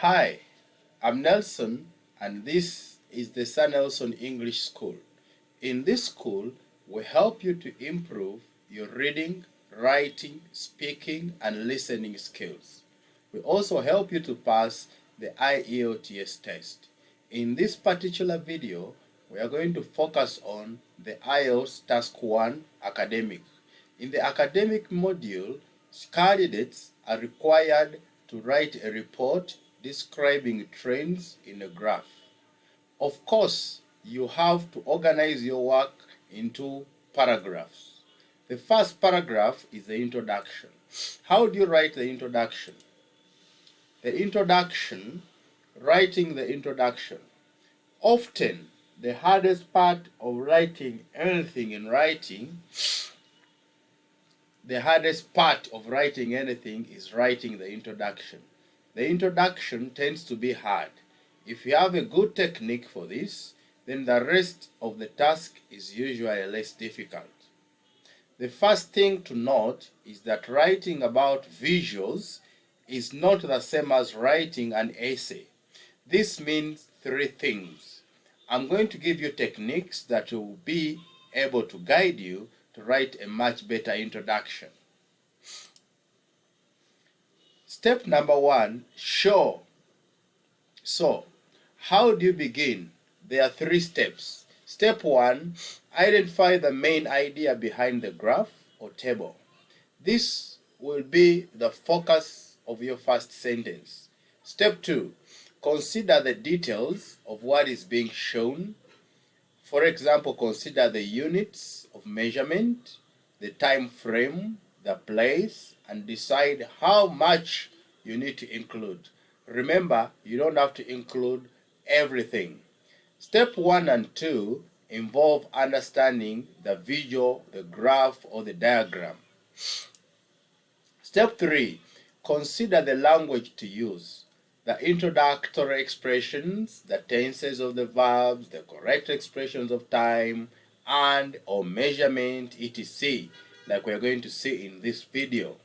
Hi, I'm Nelson and this is the Sir Nelson English School. In this school, we help you to improve your reading, writing, speaking, and listening skills. We also help you to pass the IELTS test. In this particular video, we are going to focus on the IELTS Task 1 Academic. In the academic module, candidates are required to write a report describing trends in a graph. Of course, you have to organize your work into paragraphs. The first paragraph is the introduction. How do you write the introduction? Writing the introduction. Often, the hardest part of writing anything in writing The hardest part of writing anything is writing the introduction. The introduction tends to be hard. If you have a good technique for this, then the rest of the task is usually less difficult. The first thing to note is that writing about visuals is not the same as writing an essay. This means three things. I'm going to give you techniques that will be able to guide you to write a much better introduction. Step number 1, show. So, how do you begin? There are 3 steps. Step 1, identify the main idea behind the graph or table. This will be the focus of your first sentence. Step 2, consider the details of what is being shown. For example, consider the units of measurement, the time frame, the place, and decide how much you need to include. Remember, you don't have to include everything. Step 1 and 2 involve understanding the visual, the graph, or the diagram. Step 3, consider the language to use. The introductory expressions, the tenses of the verbs, the correct expressions of time and or measurement, etc., like we are going to see in this video.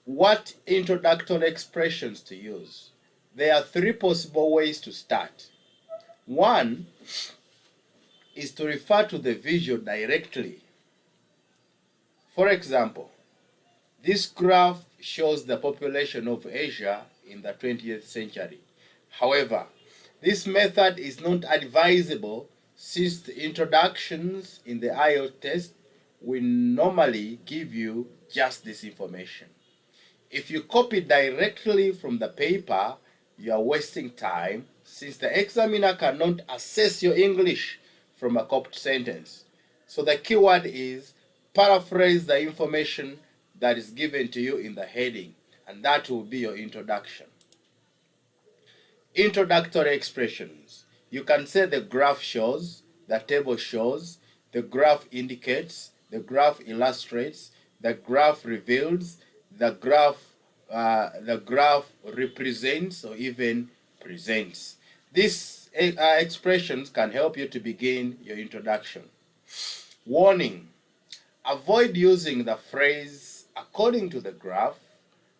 What introductory expressions to use? There are 3 possible ways to start. 1 is to refer to the visual directly. For example, this graph shows the population of Asia in the 20th century. However, this method is not advisable since the introductions in the IELTS test will normally give you just this information. If you copy directly from the paper, you are wasting time since the examiner cannot assess your English from a copied sentence. So the keyword is paraphrase the information that is given to you in the heading, and that will be your introduction. Introductory expressions. You can say the graph shows, the table shows, the graph indicates, the graph illustrates, the graph reveals, the graph represents, or even presents. These expressions can help you to begin your introduction. Warning: avoid using the phrase according to the graph.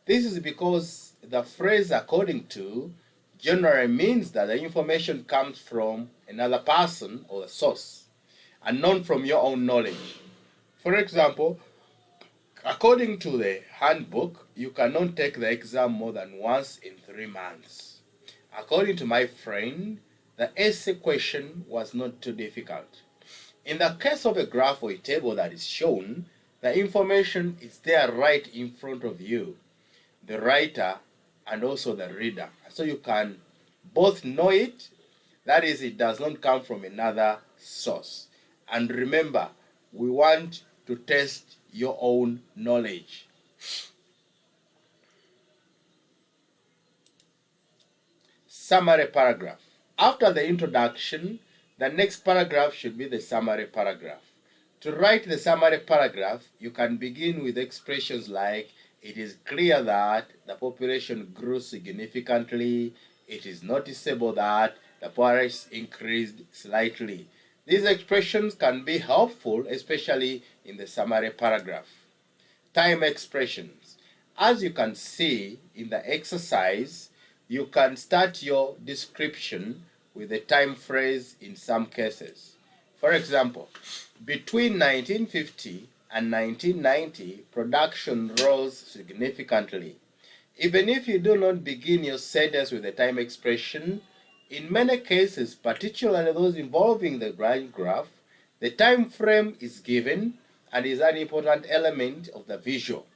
This is because the phrase according to generally means that the information comes from another person or a source and not from your own knowledge. For example, according to the handbook, you cannot take the exam more than once in 3 months. According to my friend, the essay question was not too difficult. In the case of a graph or a table that is shown, the information is there right in front of you, the writer and also the reader. So you can both know it, that is, it does not come from another source. And remember, we want to test your own knowledge. Summary paragraph. After the introduction, the next paragraph should be the summary paragraph. To write the summary paragraph, you can begin with expressions like, it is clear that the population grew significantly, it is noticeable that the price increased slightly. These expressions can be helpful, especially in the summary paragraph. Time expressions. As you can see in the exercise, you can start your description with a time phrase in some cases. For example, between 1950 and 1990, production rose significantly. Even if you do not begin your sentence with a time expression, in many cases, particularly those involving the line graph, the time frame is given and is an important element of the visual,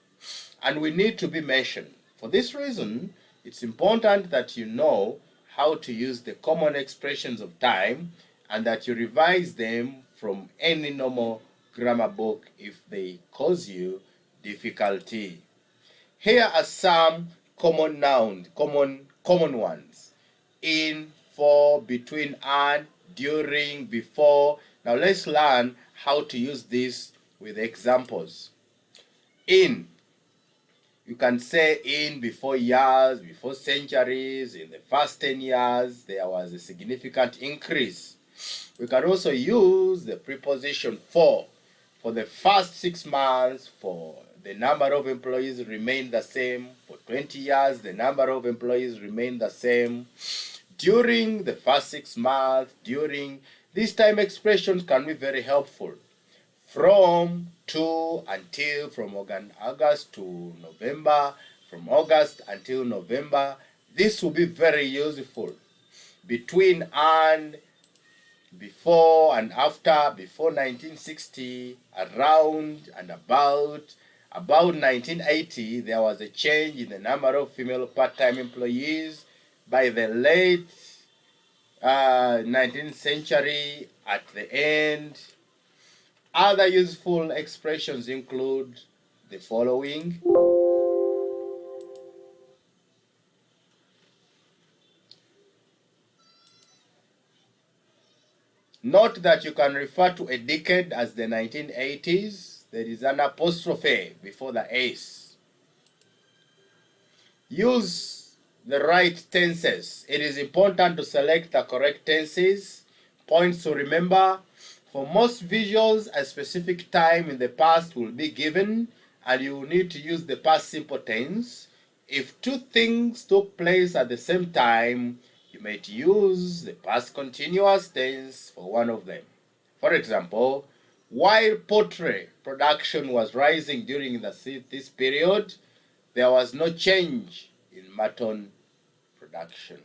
and we need to be mentioned. For this reason, it's important that you know how to use the common expressions of time and that you revise them from any normal grammar book if they cause you difficulty. Here are some common nouns, common ones. In, for, between, and, during, before. Now let's learn how to use this with examples. In, you can say in before years, before centuries. In the first 10 years, there was a significant increase. We can also use the preposition for the first 6 months, for the number of employees remained the same. For 20 years, the number of employees remained the same. During the first 6 months, during, these time expressions can be very helpful. From, to, until, from August to November, from August until November. This will be very useful. Between and, before and after, before 1960, around and about. About 1980, there was a change in the number of female part-time employees. By the late 19th century, at the end. Other useful expressions include the following. Note that you can refer to a decade as the 1980s. There is an apostrophe before the S. Use the right tenses. It is important to select the correct tenses. Points to remember. For most visuals, a specific time in the past will be given, and you will need to use the past simple tense. If two things took place at the same time, you might use the past continuous tense for one of them. For example, while pottery production was rising during this period, there was no change in mutton production.